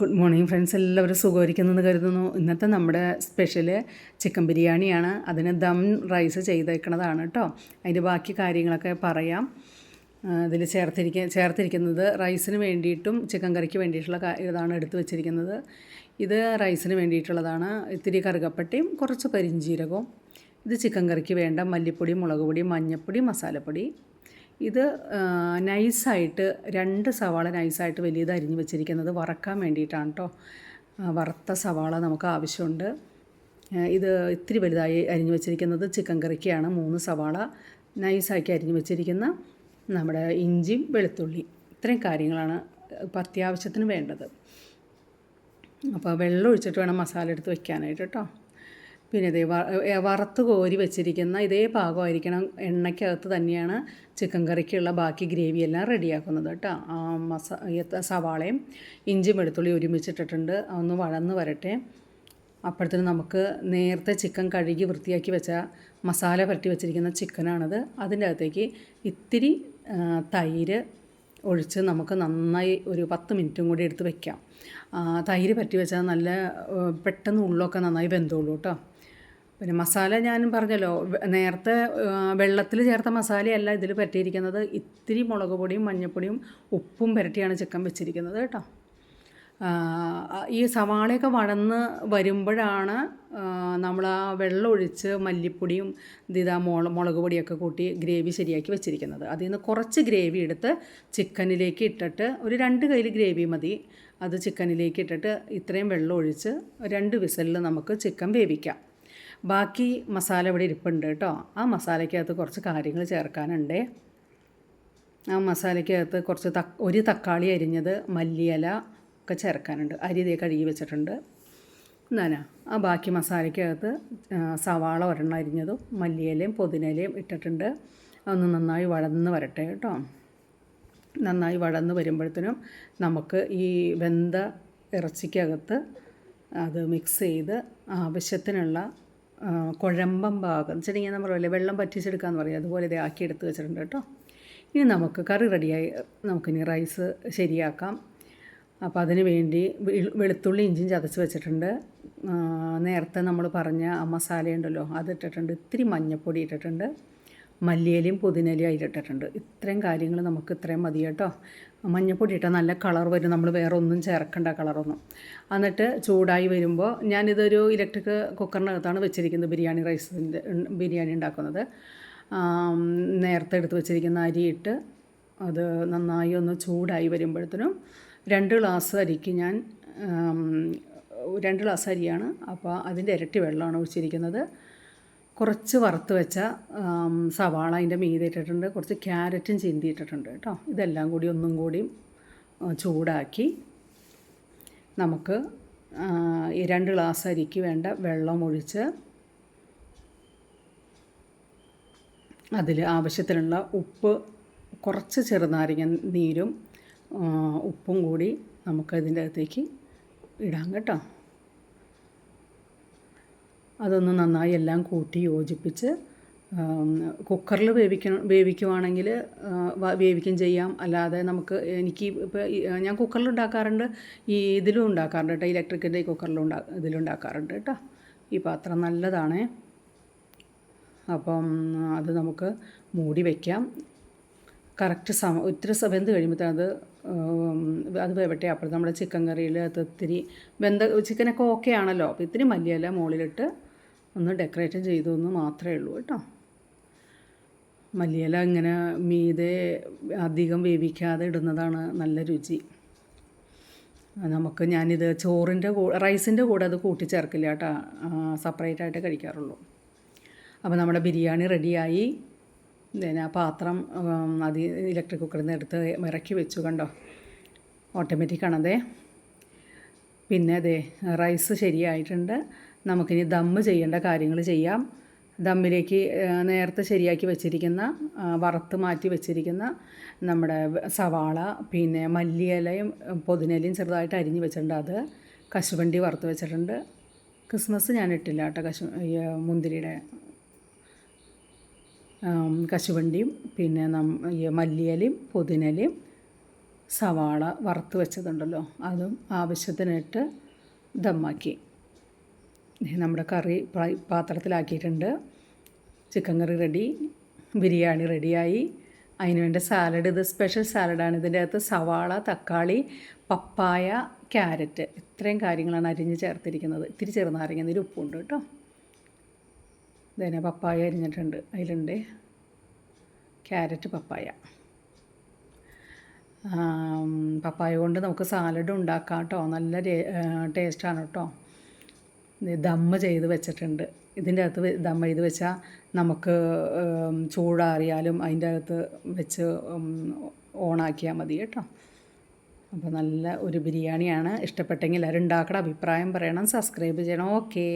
Good morning friends, എല്ലാവരും സുഖമായിരിക്കുന്നെന്ന് കരുതുന്നു. ഇന്നത്തെ നമ്മുടെ സ്പെഷ്യൽ ചിക്കൻ ബിരിയാണിയാണ്. അതിന് ദം റൈസ് ചെയ്തേക്കണതാണ് കേട്ടോ. അതിൻ്റെ ബാക്കി കാര്യങ്ങളൊക്കെ പറയാം. ഇതിൽ ചേർത്തിരിക്കുന്നത് റൈസിന് വേണ്ടിയിട്ടും ചിക്കൻ കറിക്ക് വേണ്ടിയിട്ടുള്ള ഇതാണ് എടുത്ത് വെച്ചിരിക്കുന്നത്. ഇത് റൈസിന് വേണ്ടിയിട്ടുള്ളതാണ്. ഇത്തിരി കറുകപ്പട്ടയും കുറച്ച് കരിഞ്ജീരകവും. ഇത് ചിക്കൻ കറിക്ക് വേണ്ട മല്ലിപ്പൊടി, മുളക് പൊടി, മഞ്ഞൾപ്പൊടി, മസാലപ്പൊടി. ഇത് നൈസായിട്ട് 2 സവാള നൈസായിട്ട് വലിയത് അരിഞ്ഞ് വെച്ചിരിക്കുന്നത് വറക്കാൻ വേണ്ടിയിട്ടാണ് കേട്ടോ. വറുത്ത സവാള നമുക്ക് ആവശ്യമുണ്ട്. ഇത് ഇത്തിരി വലുതായി അരിഞ്ഞ് വെച്ചിരിക്കുന്നത് ചിക്കൻ കറിക്കാണ്. 3 സവാള നൈസാക്കി അരിഞ്ഞ് വെച്ചിരിക്കുന്ന നമ്മുടെ ഇഞ്ചിയും വെളുത്തുള്ളി. ഇത്രയും കാര്യങ്ങളാണ് ഇപ്പോൾ അത്യാവശ്യത്തിന് വേണ്ടത്. അപ്പോൾ വെള്ളം ഒഴിച്ചിട്ട് വേണം മസാല എടുത്ത് വെക്കാനായിട്ട് കേട്ടോ. പിന്നെ ഇതേ വറുത്ത് കോരി വെച്ചിരിക്കുന്ന ഇതേ പാകമായിരിക്കണം. എണ്ണയ്ക്കകത്ത് തന്നെയാണ് ചിക്കൻ കറിക്കുള്ള ബാക്കി ഗ്രേവി എല്ലാം റെഡിയാക്കുന്നത് കേട്ടോ. സവാളയും ഇഞ്ചിയും വെളുത്തുള്ളി ഒരുമിച്ചിട്ടിട്ടുണ്ട്. ഒന്ന് വഴന്ന് വരട്ടെ. അപ്പോഴത്തേന് നമുക്ക് നേരത്തെ ചിക്കൻ കഴുകി വൃത്തിയാക്കി വെച്ച മസാല പുരട്ടി വെച്ചിരിക്കുന്ന ചിക്കനാണത്. അതിൻ്റെ അകത്തേക്ക് ഇത്തിരി തൈര് ഒഴിച്ച് നമുക്ക് നന്നായി ഒരു 10 മിനിറ്റും കൂടി എടുത്ത് വെക്കാം. തൈര് പറ്റി വെച്ചാൽ നല്ല പെട്ടെന്ന് ഉള്ളൊക്കെ നന്നായി വെന്തോളൂ കേട്ടോ. പിന്നെ മസാല ഞാനും പറഞ്ഞല്ലോ, നേരത്തെ വെള്ളത്തിൽ ചേർത്ത മസാലയല്ല ഇതിൽ പറ്റിയിരിക്കുന്നത്. ഇത്തിരി മുളക് പൊടിയും മഞ്ഞൾപ്പൊടിയും ഉപ്പും പുരട്ടിയാണ് ചിക്കൻ വെച്ചിരിക്കുന്നത് കേട്ടോ. ഈ സവാളയൊക്കെ വഴന്ന് വരുമ്പോഴാണ് നമ്മൾ ആ വെള്ളം ഒഴിച്ച് മല്ലിപ്പൊടിയും മുളക് പൊടിയൊക്കെ കൂട്ടി ഗ്രേവി ശരിയാക്കി വെച്ചിരിക്കുന്നത്. അതിൽ നിന്ന് കുറച്ച് ഗ്രേവി എടുത്ത് ചിക്കനിലേക്ക് ഇട്ടിട്ട് ഒരു 2 കയ്യിൽ ഗ്രേവി മതി. അത് ചിക്കനിലേക്ക് ഇട്ടിട്ട് ഇത്രയും വെള്ളം ഒഴിച്ച് 2 വിസലിൽ നമുക്ക് ചിക്കൻ വേവിക്കാം. ബാക്കി മസാല ഇവിടെ ഇരിപ്പുണ്ട് കേട്ടോ. ആ മസാലയ്ക്കകത്ത് കുറച്ച് കാര്യങ്ങൾ ചേർക്കാനുണ്ട്. ആ മസാലയ്ക്കകത്ത് കുറച്ച് ഒരു തക്കാളി അരിഞ്ഞത്, മല്ലിയില ഒക്കെ ചേർക്കാനുണ്ട്. അരി ഇതേ കഴുകി വെച്ചിട്ടുണ്ട്. എന്നാ ആ ബാക്കി മസാലയ്ക്കകത്ത് സവാള ഒരെണ്ണം അരിഞ്ഞതും മല്ലിയിലയും പുതിനയിലയും ഇട്ടിട്ടുണ്ട്. ഒന്ന് നന്നായി വഴന്ന് വരട്ടെ കേട്ടോ. നന്നായി വഴന്ന് വരുമ്പോഴത്തേനും നമുക്ക് ഈ വെന്ത ഇറച്ചിക്കകത്ത് അത് മിക്സ് ചെയ്ത് ആവശ്യത്തിനുള്ള കുഴമ്പം പാകം വെച്ചിട്ടുണ്ടെങ്കിൽ നമ്മൾ പറയില്ലേ വെള്ളം പറ്റിച്ചെടുക്കാമെന്ന് പറയും, അതുപോലെ ഇത് ആക്കി എടുത്ത് വെച്ചിട്ടുണ്ട് കേട്ടോ. ഇനി നമുക്ക് കറി റെഡിയായി. നമുക്കിനി റൈസ് ശരിയാക്കാം. അപ്പോൾ അതിന് വേണ്ടി വെളുത്തുള്ളി ഇഞ്ചിയും ചതച്ച് വെച്ചിട്ടുണ്ട്. നേരത്തെ നമ്മൾ പറഞ്ഞ ആ മസാലയുണ്ടല്ലോ അതിട്ടിട്ടുണ്ട്. ഇത്തിരി മഞ്ഞൾപ്പൊടി ഇട്ടിട്ടുണ്ട്. മല്ലിയിലയും പുതിനയിലയും അതിലിട്ടിട്ടുണ്ട്. ഇത്രയും കാര്യങ്ങൾ നമുക്ക് ഇത്രയും മതി കേട്ടോ. മഞ്ഞൾപ്പൊടി ഇട്ടാൽ നല്ല കളർ വരും. നമ്മൾ വേറെ ഒന്നും ചേർക്കേണ്ട കളറൊന്നും. എന്നിട്ട് ചൂടായി വരുമ്പോൾ ഞാനിതൊരു ഇലക്ട്രിക് കുക്കറിനകത്താണ് വെച്ചിരിക്കുന്നത്. ബിരിയാണി ഉണ്ടാക്കുന്നത്. നേരത്തെ എടുത്ത് വെച്ചിരിക്കുന്ന അരിയിട്ട് അത് നന്നായി ഒന്ന് ചൂടായി വരുമ്പോഴത്തേനും 2 ഗ്ലാസ് അരിക്ക് ഞാൻ 2 ഗ്ലാസ് അരിയാണ്. അപ്പോൾ അതിൻ്റെ ഇരട്ടി വെള്ളമാണ് ഒഴിച്ചിരിക്കുന്നത്. കുറച്ച് വറുത്ത് വെച്ച സവാള അതിൻ്റെ മീതെ ഇട്ടിട്ടുണ്ട്. കുറച്ച് ക്യാരറ്റും ചിന്തിയിട്ടിട്ടുണ്ട് കേട്ടോ. ഇതെല്ലാം കൂടി ഒന്നും കൂടി ചൂടാക്കി നമുക്ക് ഈ 2 ഗ്ലാസ് അരിക്ക് വേണ്ട വെള്ളം ഒഴിച്ച് അതിൽ ആവശ്യത്തിനുള്ള ഉപ്പ്, കുറച്ച് ചെറുനാരങ്ങ നീരും ഉപ്പും കൂടി നമുക്കതിൻ്റെ അകത്തേക്ക് ഇടാം കേട്ടോ. അതൊന്ന് നന്നായി എല്ലാം കൂട്ടി യോജിപ്പിച്ച് കുക്കറിൽ വേവിക്കുവാണെങ്കിൽ വേവിക്കും ചെയ്യാം. അല്ലാതെ എനിക്ക് ഇപ്പോൾ ഞാൻ കുക്കറിൽ ഉണ്ടാക്കാറുണ്ട്, ഇതിലും ഉണ്ടാക്കാറുണ്ട് കേട്ടോ. ഇലക്ട്രിക്കിൻ്റെ ഇതിലുണ്ടാക്കാറുണ്ട് കേട്ടോ. ഈ പാത്രം നല്ലതാണ്. അപ്പം അത് നമുക്ക് മൂടി വയ്ക്കാം. കറക്റ്റ് ഇത്തിരി വെന്ത് കഴിയുമ്പോഴത്തേന് അത് വേവട്ടെ. അപ്പോൾ നമ്മുടെ ചിക്കൻ കറിയിൽ അത് ഇത്തിരി ചിക്കനൊക്കെ ഓക്കെ ആണല്ലോ. അപ്പോൾ ഇത്തിരി മല്ലിയില മുകളിലിട്ട് ഒന്ന് ഡെക്കറേറ്റ് ചെയ്തു എന്ന് മാത്രമേ ഉള്ളൂ കേട്ടോ. മല്ലിയില ഇങ്ങനെ മീതെ അധികം വേവിക്കാതെ ഇടുന്നതാണ് നല്ല രുചി. ഞാനിത് റൈസിൻ്റെ കൂടെ അത് കൂട്ടിച്ചേർക്കില്ല കേട്ടോ. സെപ്പറേറ്റായിട്ട് കഴിക്കാറുള്ളൂ. അപ്പോൾ നമ്മുടെ ബിരിയാണി റെഡിയായി. ആ പാത്രം അത് ഇലക്ട്രിക് കുക്കറിൽ നിന്ന് എടുത്ത് ഇറക്കി വെച്ചു കണ്ടോ. ഓട്ടോമാറ്റിക്കാണതേ. പിന്നെ റൈസ് ശരിയായിട്ടുണ്ട്. നമുക്കിനി ദമ്മ് ചെയ്യേണ്ട കാര്യങ്ങൾ ചെയ്യാം. ദമ്മിലേക്ക് നേരത്തെ ശരിയാക്കി വെച്ചിരിക്കുന്ന വറുത്ത് മാറ്റി വെച്ചിരിക്കുന്ന നമ്മുടെ സവാള, പിന്നെ മല്ലിയിലയും പുതിനയിലയും ചെറുതായിട്ട് അരിഞ്ഞ് വെച്ചിട്ടുണ്ട്. അത് കശുവണ്ടി വറുത്ത് വെച്ചിട്ടുണ്ട്. ക്രിസ്മസ് ഞാൻ ഇട്ടില്ല കേട്ടോ. മുന്തിരിയുടെ കശുവണ്ടിയും പിന്നെ മല്ലിയിലയും പുതിനയിലയും സവാള വറുത്ത് വെച്ചതുണ്ടല്ലോ അതും ആവശ്യത്തിനിട്ട് ദമ്മാക്കി. നമ്മുടെ കറി പാത്രത്തിലാക്കിയിട്ടുണ്ട്. ചിക്കൻ കറി റെഡി, ബിരിയാണി റെഡിയായി. അതിന് വേണ്ട സാലഡ്, ഇത് സ്പെഷ്യൽ സാലഡാണ്. ഇതിൻ്റെ അകത്ത് സവാള, തക്കാളി, പപ്പായ, ക്യാരറ്റ് ഇത്രയും കാര്യങ്ങളാണ് അരിഞ്ഞ് ചേർത്തിരിക്കുന്നത്. ഇത്തിരി ചെറുനാരങ്ങ നീര്, ഉപ്പുണ്ട് കേട്ടോ. ഇതന്നെ പപ്പായ അരിഞ്ഞിട്ടുണ്ട്, അതിലുണ്ട് ക്യാരറ്റ്, പപ്പായ. പപ്പായ കൊണ്ട് നമുക്ക് സാലഡ് ഉണ്ടാക്കാം കേട്ടോ. നല്ല ടേസ്റ്റാണ് കേട്ടോ. ദമ്മ് ചെയ്ത് വെച്ചിട്ടുണ്ട്. ഇതിൻ്റെ അകത്ത് ദമ്മ് ചെയ്ത് വെച്ചാൽ നമുക്ക് ചൂടാറിയാലും അതിൻ്റെ അകത്ത് വെച്ച് ഓണാക്കിയാൽ മതി കേട്ടോ. അപ്പോൾ നല്ല ഒരു ബിരിയാണിയാണ്. ഇഷ്ടപ്പെട്ടെങ്കിൽ എല്ലാവരും ഉണ്ടാക്കണം, അഭിപ്രായം പറയണം, സബ്സ്ക്രൈബ് ചെയ്യണം. ഓക്കേ.